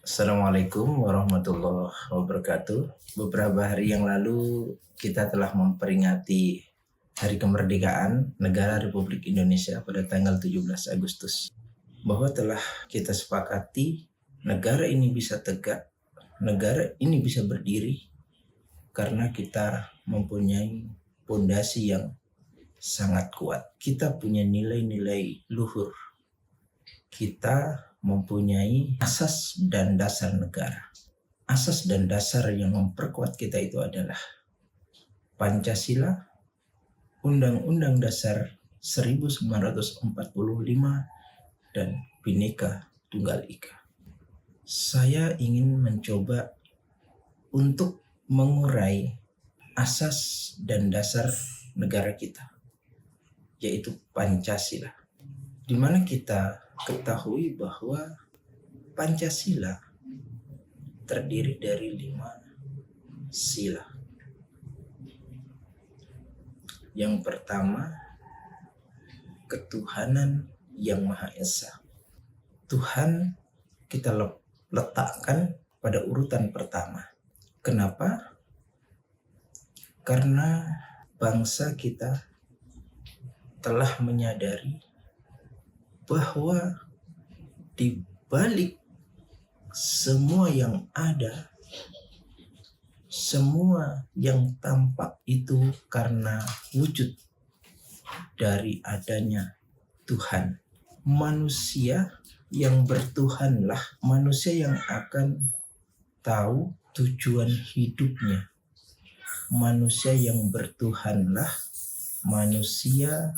Assalamualaikum warahmatullahi wabarakatuh. Beberapa hari yang lalu kita telah memperingati Hari Kemerdekaan Negara Republik Indonesia pada tanggal 17 Agustus. Bahwa telah kita sepakati negara ini bisa tegak, negara ini bisa berdiri karena kita mempunyai fondasi yang sangat kuat. Kita punya nilai-nilai luhur. Kita mempunyai asas dan dasar negara. Asas dan dasar yang memperkuat kita itu adalah Pancasila, Undang-Undang Dasar 1945, dan Bhinneka Tunggal Ika. Saya ingin mencoba untuk mengurai asas dan dasar negara kita, yaitu Pancasila. Di mana kita ketahui bahwa Pancasila terdiri dari 5 sila. Yang pertama, ketuhanan yang Maha Esa. Tuhan kita letakkan pada urutan pertama. Kenapa? Karena bangsa kita telah menyadari bahwa di balik semua yang ada, semua yang tampak itu karena wujud dari adanya Tuhan. Manusia yang bertuhanlah manusia yang akan tahu tujuan hidupnya. Manusia yang bertuhanlah manusia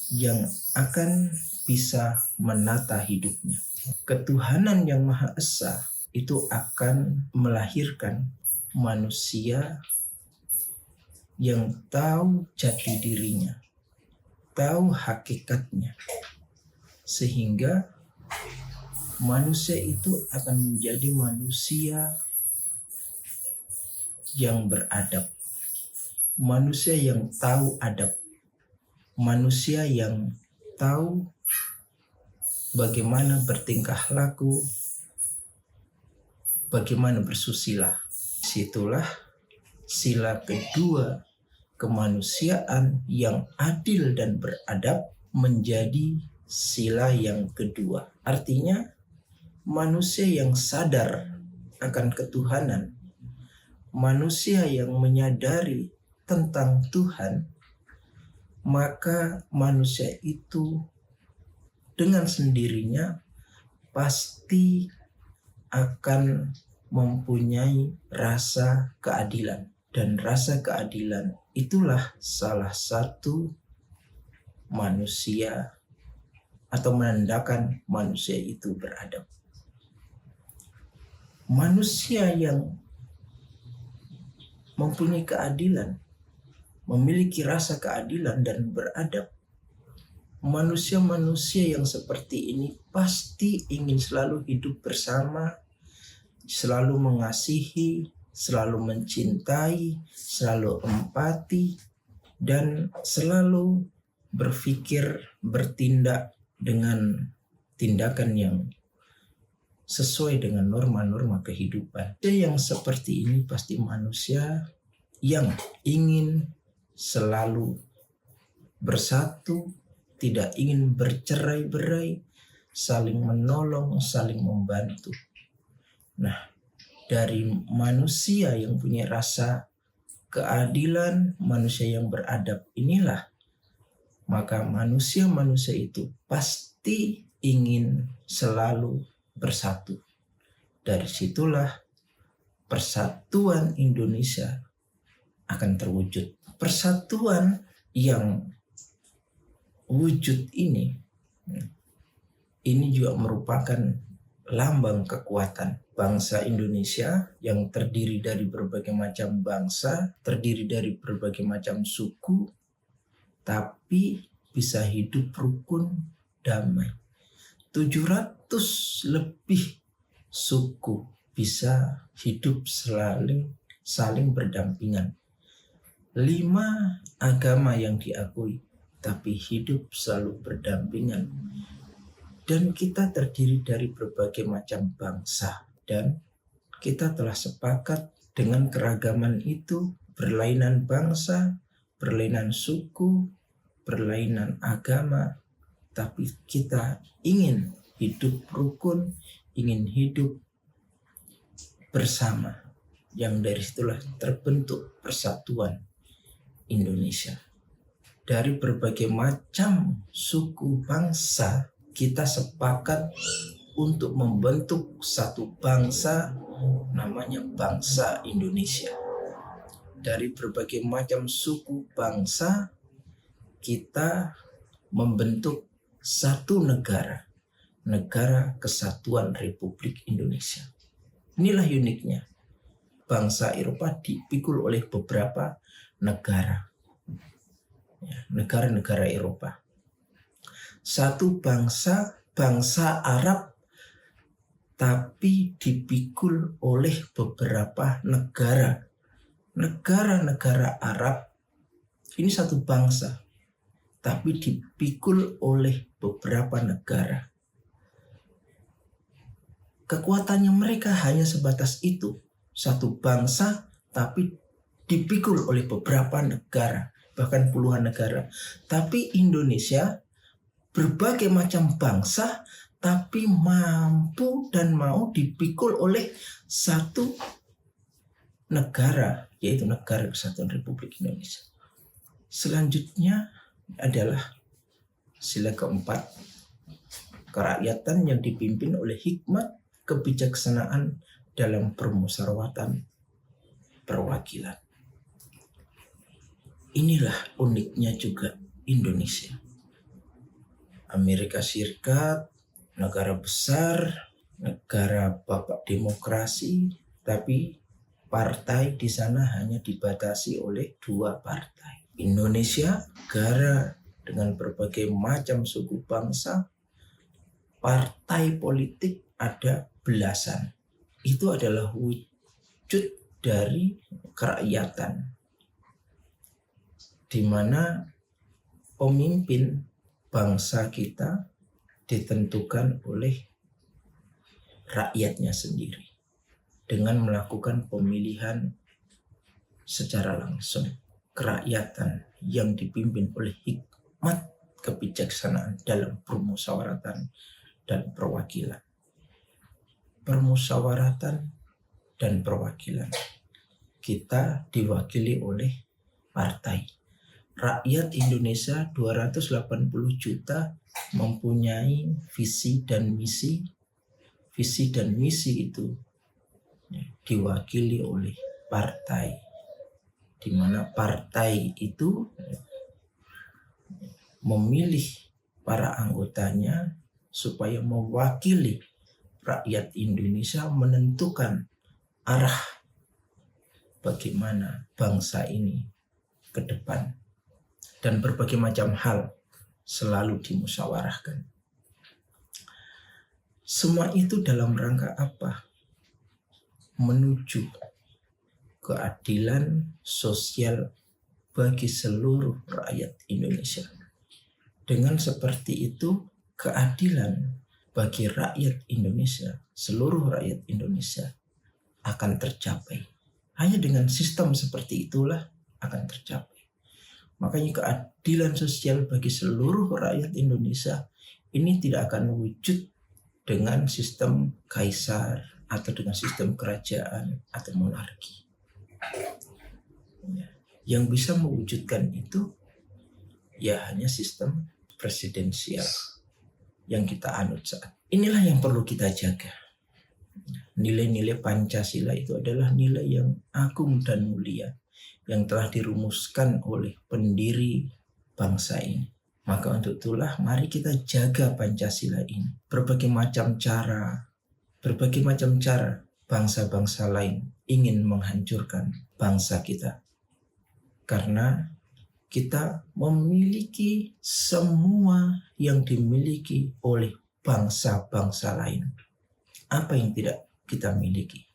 yang akan bisa menata hidupnya. Ketuhanan yang Maha Esa itu akan melahirkan manusia yang tahu jati dirinya, tahu hakikatnya, sehingga manusia itu akan menjadi manusia yang beradab, manusia yang tahu adab, manusia yang tahu bagaimana bertingkah laku, bagaimana bersusila. Situlah sila kedua, kemanusiaan yang adil dan beradab menjadi sila yang kedua. Artinya manusia yang sadar akan ketuhanan, manusia yang menyadari tentang Tuhan, maka manusia itu dengan sendirinya pasti akan mempunyai rasa keadilan. Dan rasa keadilan itulah salah satu manusia atau menandakan manusia itu beradab. Manusia yang mempunyai keadilan, memiliki rasa keadilan dan beradab, manusia-manusia yang seperti ini pasti ingin selalu hidup bersama, selalu mengasihi, selalu mencintai, selalu empati, dan selalu berpikir, bertindak dengan tindakan yang sesuai dengan norma-norma kehidupan. Yang seperti ini pasti manusia yang ingin selalu bersatu, tidak ingin bercerai-berai, saling menolong, saling membantu. Nah, dari manusia yang punya rasa keadilan, manusia yang beradab inilah, maka manusia-manusia itu pasti ingin selalu bersatu. Dari situlah persatuan Indonesia akan terwujud. Persatuan yang wujud ini juga merupakan lambang kekuatan bangsa Indonesia yang terdiri dari berbagai macam bangsa, terdiri dari berbagai macam suku, tapi bisa hidup rukun damai. 700 lebih suku bisa hidup saling berdampingan. 5 agama yang diakui, tapi hidup selalu berdampingan. Dan kita terdiri dari berbagai macam bangsa. Dan kita telah sepakat dengan keragaman itu, berlainan bangsa, berlainan suku, berlainan agama, tapi kita ingin hidup rukun, ingin hidup bersama. Yang dari situlah terbentuk Persatuan Indonesia. Dari berbagai macam suku bangsa, kita sepakat untuk membentuk satu bangsa, namanya bangsa Indonesia. Dari berbagai macam suku bangsa, kita membentuk satu negara, Negara Kesatuan Republik Indonesia. Inilah uniknya. Bangsa Eropa dipikul oleh beberapa negara, negara-negara Eropa. Satu bangsa, bangsa Arab, tapi dipikul oleh beberapa negara. Negara-negara Arab ini satu bangsa, tapi dipikul oleh beberapa negara. Kekuatannya mereka hanya sebatas itu. Satu bangsa tapi dipikul oleh beberapa negara, bahkan puluhan negara. Tapi Indonesia berbagai macam bangsa tapi mampu dan mau dipikul oleh satu negara, yaitu Negara Kesatuan Republik Indonesia. Selanjutnya adalah sila keempat, kerakyatan yang dipimpin oleh hikmat kebijaksanaan dalam permusyawaratan perwakilan. Inilah uniknya juga Indonesia. Amerika Serikat, negara besar, negara bapak demokrasi, tapi partai di sana hanya dibatasi oleh 2 partai. Indonesia, negara dengan berbagai macam suku bangsa, partai politik ada belasan. Itu adalah wujud dari kerakyatan, di mana pemimpin bangsa kita ditentukan oleh rakyatnya sendiri dengan melakukan pemilihan secara langsung. Kerakyatan yang dipimpin oleh hikmat kebijaksanaan dalam permusyawaratan dan perwakilan. Permusyawaratan dan perwakilan. Kita diwakili oleh partai. Rakyat Indonesia 280 juta mempunyai visi dan misi. Visi dan misi itu diwakili oleh partai, di mana partai itu memilih para anggotanya supaya mewakili rakyat Indonesia menentukan arah bagaimana bangsa ini ke depan, dan berbagai macam hal selalu dimusyawarahkan. Semua itu dalam rangka apa? Menuju keadilan sosial bagi seluruh rakyat Indonesia. Dengan seperti itu, keadilan bagi rakyat Indonesia, seluruh rakyat Indonesia akan tercapai. Hanya dengan sistem seperti itulah akan tercapai. Makanya keadilan sosial bagi seluruh rakyat Indonesia ini tidak akan wujud dengan sistem kaisar atau dengan sistem kerajaan atau monarki. Yang bisa mewujudkan itu ya hanya sistem presidensial yang kita anut saat. Inilah yang perlu kita jaga. Nilai-nilai Pancasila itu adalah nilai yang agung dan mulia yang telah dirumuskan oleh pendiri bangsa ini. Maka untuk itulah mari kita jaga Pancasila ini. Berbagai macam cara bangsa-bangsa lain ingin menghancurkan bangsa kita. Karena kita memiliki semua yang dimiliki oleh bangsa-bangsa lain. Apa yang tidak kita miliki?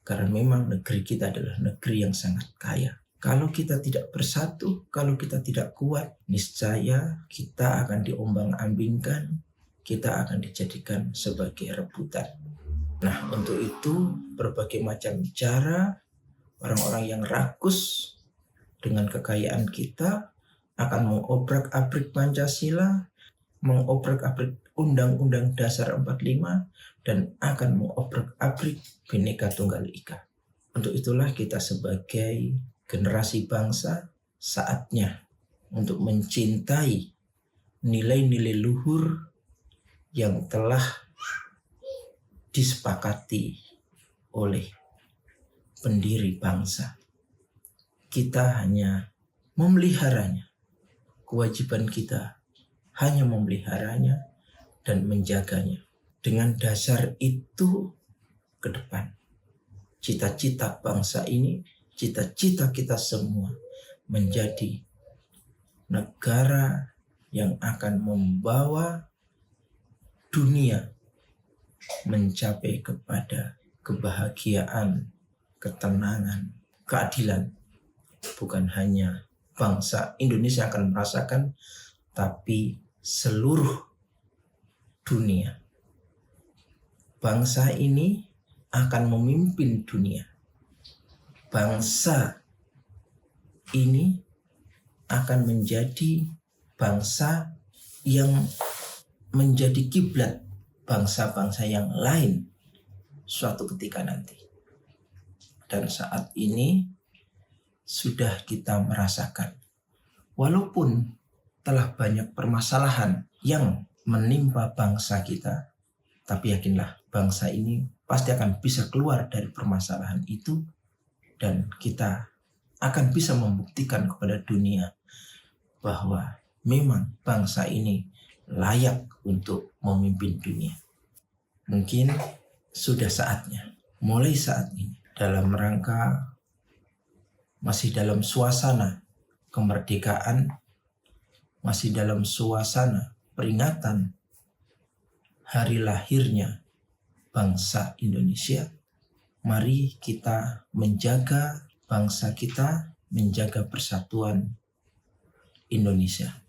Karena memang negeri kita adalah negeri yang sangat kaya. Kalau kita tidak bersatu, kalau kita tidak kuat, niscaya kita akan diombang-ambingkan kita akan dijadikan sebagai rebutan. Nah, untuk itu berbagai macam cara orang-orang yang rakus dengan kekayaan kita akan mengobrak-abrik Pancasila, mengobrak-abrik Undang-Undang Dasar 45, dan akan mengobrak-abrik Bhinneka Tunggal Ika. Untuk itulah kita sebagai generasi bangsa saatnya untuk mencintai nilai-nilai luhur yang telah disepakati oleh pendiri bangsa. Kita hanya memeliharanya. Kewajiban kita hanya memeliharanya dan menjaganya. Dengan dasar itu ke depan, cita-cita bangsa ini, cita-cita kita semua menjadi negara yang akan membawa dunia mencapai kepada kebahagiaan, ketenangan, keadilan. Bukan hanya bangsa Indonesia akan merasakan, tapi seluruh dunia. Bangsa ini akan memimpin dunia. Bangsa ini akan menjadi bangsa yang menjadi kiblat bangsa-bangsa yang lain suatu ketika nanti. Dan saat ini sudah kita merasakan, walaupun telah banyak permasalahan yang menimpa bangsa kita, tapi yakinlah bangsa ini pasti akan bisa keluar dari permasalahan itu, dan kita akan bisa membuktikan kepada dunia bahwa memang bangsa ini layak untuk memimpin dunia. Mungkin sudah saatnya, mulai saat ini, dalam rangka masih dalam suasana kemerdekaan, masih dalam suasana peringatan hari lahirnya bangsa Indonesia, mari kita menjaga bangsa kita, menjaga persatuan Indonesia.